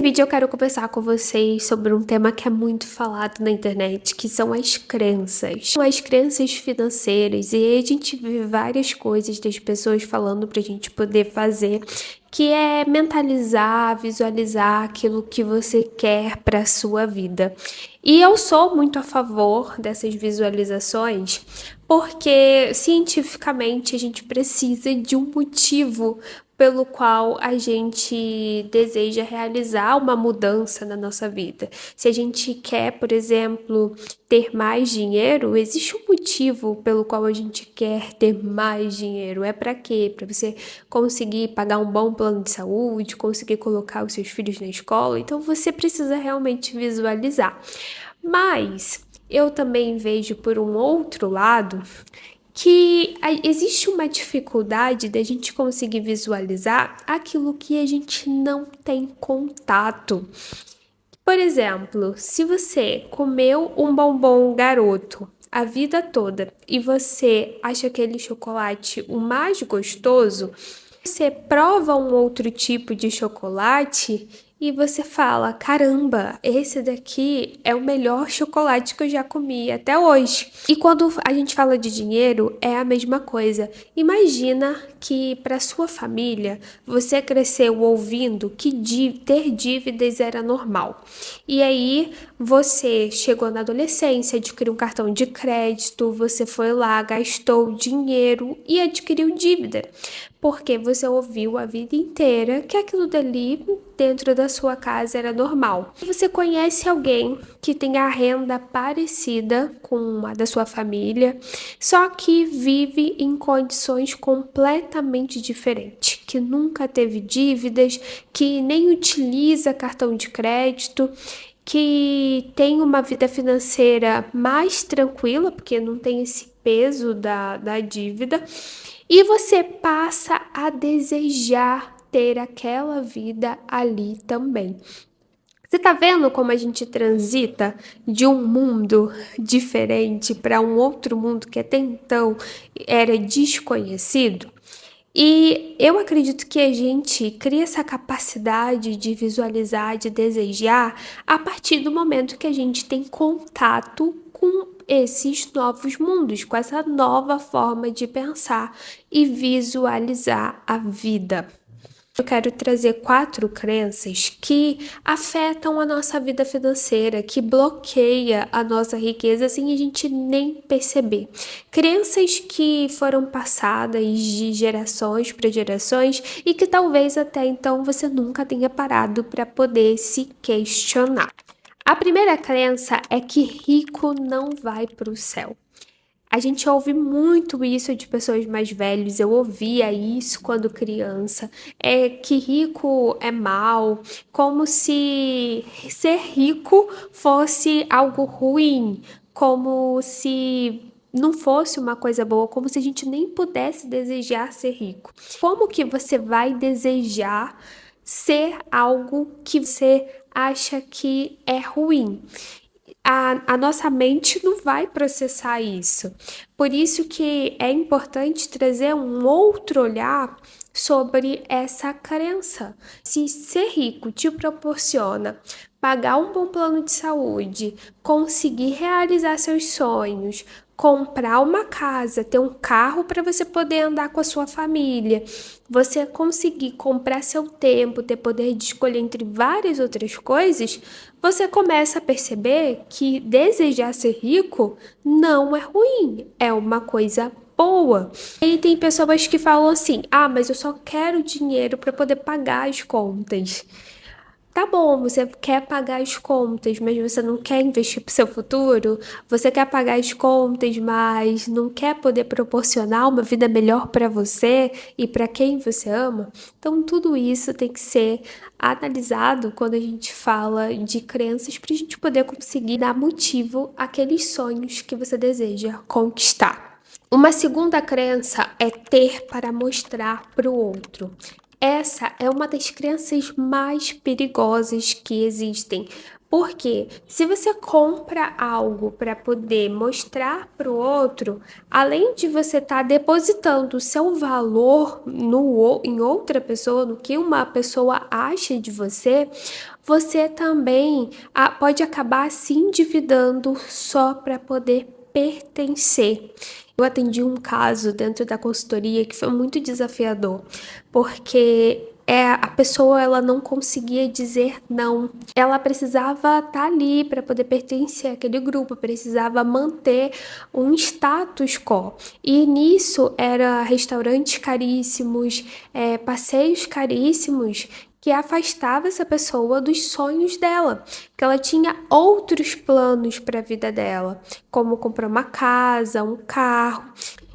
Nesse vídeo eu quero conversar com vocês sobre um tema que é muito falado na internet, que são as crenças. São as crenças financeiras, e aí a gente vê várias coisas das pessoas falando pra gente poder fazer, que é mentalizar, visualizar aquilo que você quer para a sua vida. E eu sou muito a favor dessas visualizações, porque cientificamente a gente precisa de um motivo pelo qual a gente deseja realizar uma mudança na nossa vida. Se a gente quer, por exemplo, ter mais dinheiro, existe um motivo pelo qual a gente quer ter mais dinheiro. É para quê? Para você conseguir pagar um bom plano de saúde, conseguir colocar os seus filhos na escola. Então você precisa realmente visualizar. Mas eu também vejo por um outro lado que existe uma dificuldade da gente conseguir visualizar aquilo que a gente não tem contato. Por exemplo, se você comeu um bombom garoto a vida toda e você acha aquele chocolate o mais gostoso, você prova um outro tipo de chocolate e você fala: caramba, esse daqui é o melhor chocolate que eu já comi até hoje. E quando a gente fala de dinheiro, é a mesma coisa. Imagina que para sua família você cresceu ouvindo que ter dívidas era normal. E aí você chegou na adolescência, adquiriu um cartão de crédito, você foi lá, gastou dinheiro e adquiriu dívida. Porque você ouviu a vida inteira que aquilo dali dentro da sua casa era normal. Você conhece alguém que tem a renda parecida com a da sua família, só que vive em condições completamente diferentes, que nunca teve dívidas, que nem utiliza cartão de crédito, que tem uma vida financeira mais tranquila, porque não tem esse peso da dívida, e você passa a desejar ter aquela vida ali também. Você tá vendo como a gente transita de um mundo diferente para um outro mundo que até então era desconhecido? E eu acredito que a gente cria essa capacidade de visualizar, de desejar, a partir do momento que a gente tem contato com esses novos mundos, com essa nova forma de pensar e visualizar a vida. Eu quero trazer 4 crenças que afetam a nossa vida financeira, que bloqueia a nossa riqueza sem a gente nem perceber. Crenças que foram passadas de gerações para gerações e que talvez até então você nunca tenha parado para poder se questionar. A primeira crença é que rico não vai para o céu. A gente ouve muito isso de pessoas mais velhas, eu ouvia isso quando criança, é que rico é mal, como se ser rico fosse algo ruim, como se não fosse uma coisa boa, como se a gente nem pudesse desejar ser rico. Como que você vai desejar ser algo que você acha que é ruim? A nossa mente não vai processar isso. Por isso que é importante trazer um outro olhar sobre essa crença. Se ser rico te proporciona pagar um bom plano de saúde, conseguir realizar seus sonhos, comprar uma casa, ter um carro para você poder andar com a sua família, você conseguir comprar seu tempo, ter poder de escolher entre várias outras coisas, você começa a perceber que desejar ser rico não é ruim, é uma coisa boa. E tem pessoas que falam assim: ah, mas eu só quero dinheiro para poder pagar as contas. Tá bom, você quer pagar as contas, mas você não quer investir para o seu futuro? Você quer pagar as contas, mas não quer poder proporcionar uma vida melhor para você e para quem você ama? Então, tudo isso tem que ser analisado quando a gente fala de crenças para a gente poder conseguir dar motivo àqueles sonhos que você deseja conquistar. Uma segunda crença é ter para mostrar para o outro. Essa é uma das crenças mais perigosas que existem, Porque se você compra algo para poder mostrar para o outro, além de você estar depositando o seu valor em outra pessoa, no que uma pessoa acha de você, você também pode acabar se endividando só para poder pertencer. Eu atendi um caso dentro da consultoria que foi muito desafiador, porque a pessoa ela não conseguia dizer não. Ela precisava estar ali para poder pertencer àquele grupo, precisava manter um status quo. E nisso era restaurantes caríssimos, passeios caríssimos que afastava essa pessoa dos sonhos dela, porque ela tinha outros planos para a vida dela, como comprar uma casa, um carro,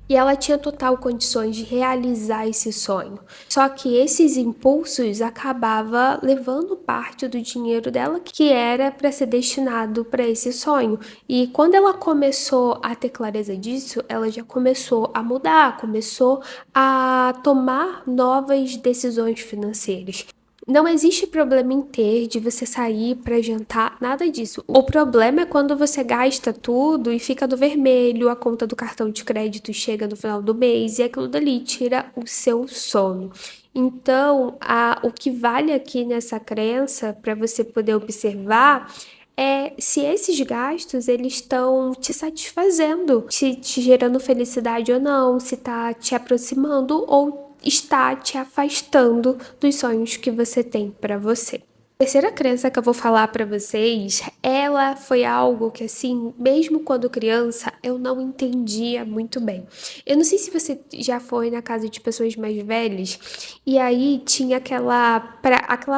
e ela tinha total condições de realizar esse sonho. Só que esses impulsos acabava levando parte do dinheiro dela que era para ser destinado para esse sonho. E quando ela começou a ter clareza disso, ela já começou a mudar, começou a tomar novas decisões financeiras. Não existe problema em ter de você sair para jantar, nada disso. O problema é quando você gasta tudo e fica no vermelho, a conta do cartão de crédito chega no final do mês e aquilo dali tira o seu sono. Então, o que vale aqui nessa crença, para você poder observar, é se esses gastos eles estão te satisfazendo, te gerando felicidade ou não, se está te aproximando ou está te afastando dos sonhos que você tem para você. A terceira crença que eu vou falar para vocês, ela foi algo que assim, mesmo quando criança, eu não entendia muito bem. Eu não sei se você já foi na casa de pessoas mais velhas e aí tinha aquela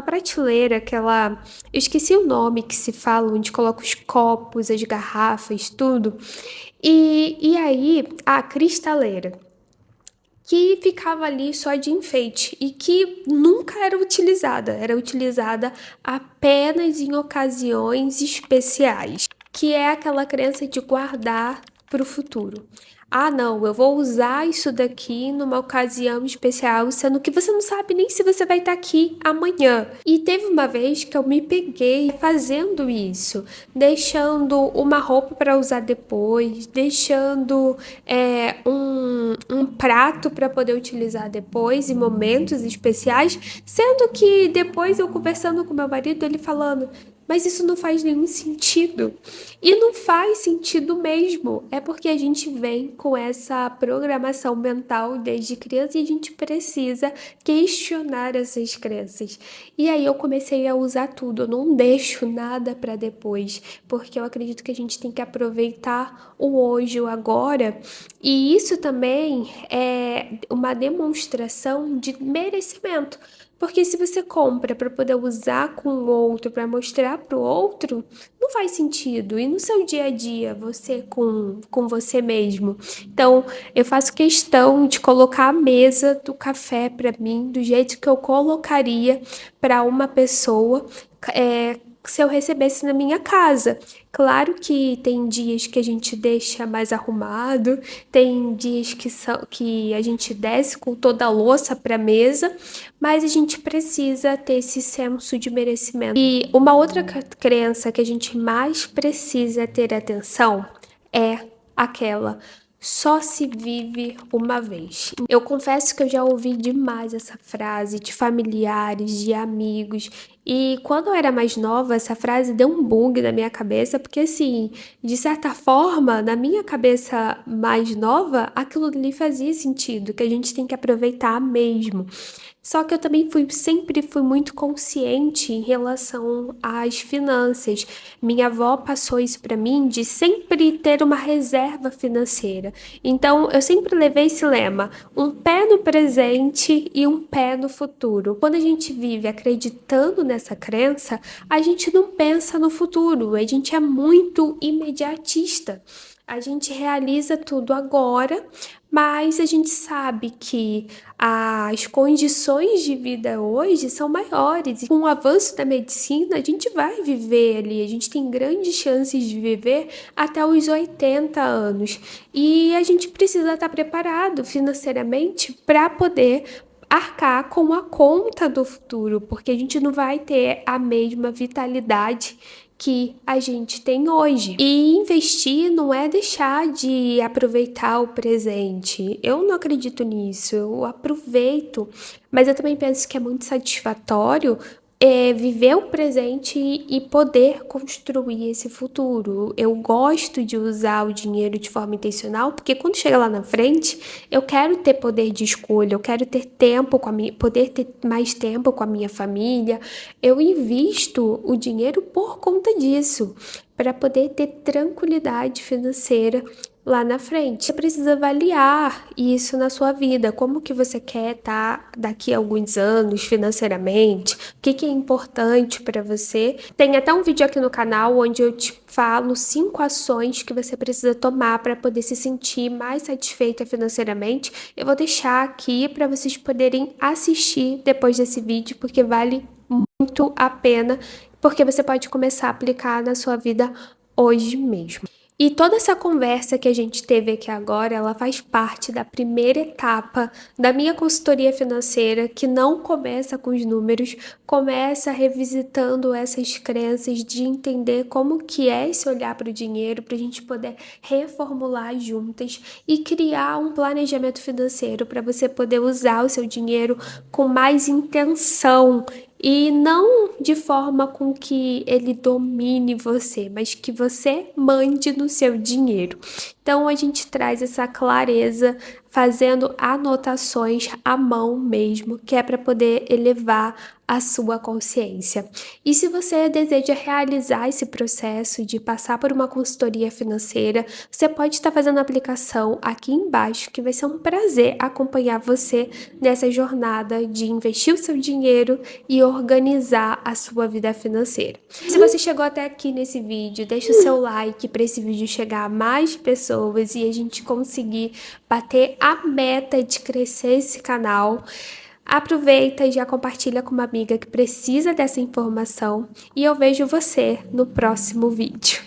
prateleira, eu esqueci o nome que se fala, onde coloca os copos, as garrafas, tudo. E aí, a cristaleira que ficava ali só de enfeite e que nunca era utilizada apenas em ocasiões especiais, que é aquela crença de guardar para o futuro. Ah, não, eu vou usar isso daqui numa ocasião especial, sendo que você não sabe nem se você vai estar aqui amanhã. E teve uma vez que eu me peguei fazendo isso, deixando uma roupa para usar depois, deixando um prato para poder utilizar depois, em momentos especiais, sendo que depois eu conversando com meu marido, ele falando. Mas isso não faz nenhum sentido. E não faz sentido mesmo. É porque a gente vem com essa programação mental desde criança e a gente precisa questionar essas crenças. E aí eu comecei a usar tudo. Eu não deixo nada para depois, porque eu acredito que a gente tem que aproveitar o hoje, o agora. E isso também é uma demonstração de merecimento. Porque se você compra para poder usar com o outro, para mostrar para o outro, não faz sentido. E no seu dia a dia, você com você mesmo. Então, eu faço questão de colocar a mesa do café para mim do jeito que eu colocaria para uma pessoa. Se eu recebesse na minha casa. Claro que tem dias que a gente deixa mais arrumado, tem dias que a gente desce com toda a louça para a mesa, mas a gente precisa ter esse senso de merecimento. E uma outra crença que a gente mais precisa ter atenção é aquela só se vive uma vez. Eu confesso que eu já ouvi demais essa frase de familiares, de amigos. E quando eu era mais nova, essa frase deu um bug na minha cabeça, porque assim, de certa forma, na minha cabeça mais nova, aquilo ali fazia sentido, que a gente tem que aproveitar mesmo. Só que eu também sempre fui muito consciente em relação às finanças. Minha avó passou isso para mim de sempre ter uma reserva financeira. Então, eu sempre levei esse lema: um pé no presente e um pé no futuro. Quando a gente vive acreditando nessa crença, a gente não pensa no futuro, a gente é muito imediatista. A gente realiza tudo agora, mas a gente sabe que as condições de vida hoje são maiores. E com o avanço da medicina, a gente vai viver ali, a gente tem grandes chances de viver até os 80 anos. E a gente precisa estar preparado financeiramente para poder arcar com a conta do futuro, porque a gente não vai ter a mesma vitalidade que a gente tem hoje. E investir não é deixar de aproveitar o presente. Eu não acredito nisso, eu aproveito, mas eu também penso que é muito satisfatório viver o presente e poder construir esse futuro. Eu gosto de usar o dinheiro de forma intencional, porque quando chega lá na frente, eu quero ter poder de escolha, eu quero ter tempo poder ter mais tempo com a minha família. Eu invisto o dinheiro por conta disso, para poder ter tranquilidade financeira lá na frente. Você precisa avaliar isso na sua vida, como que você quer estar daqui a alguns anos financeiramente, o que é importante para você. Tem até um vídeo aqui no canal onde eu te falo 5 ações que você precisa tomar para poder se sentir mais satisfeita financeiramente. Eu vou deixar aqui para vocês poderem assistir depois desse vídeo, porque vale muito a pena, porque você pode começar a aplicar na sua vida hoje mesmo. E toda essa conversa que a gente teve aqui agora, ela faz parte da primeira etapa da minha consultoria financeira, que não começa com os números, começa revisitando essas crenças de entender como que é esse olhar para o dinheiro, para a gente poder reformular juntas e criar um planejamento financeiro para você poder usar o seu dinheiro com mais intenção, e não de forma com que ele domine você, mas que você mande no seu dinheiro. Então a gente traz essa clareza fazendo anotações à mão mesmo, que é para poder elevar a sua consciência. E se você deseja realizar esse processo de passar por uma consultoria financeira, você pode estar fazendo a aplicação aqui embaixo, que vai ser um prazer acompanhar você nessa jornada de investir o seu dinheiro e organizar a sua vida financeira. Se você chegou até aqui nesse vídeo, deixa o seu like para esse vídeo chegar a mais pessoas e a gente conseguir bater a meta de crescer esse canal. Aproveita e já compartilha com uma amiga que precisa dessa informação e eu vejo você no próximo vídeo.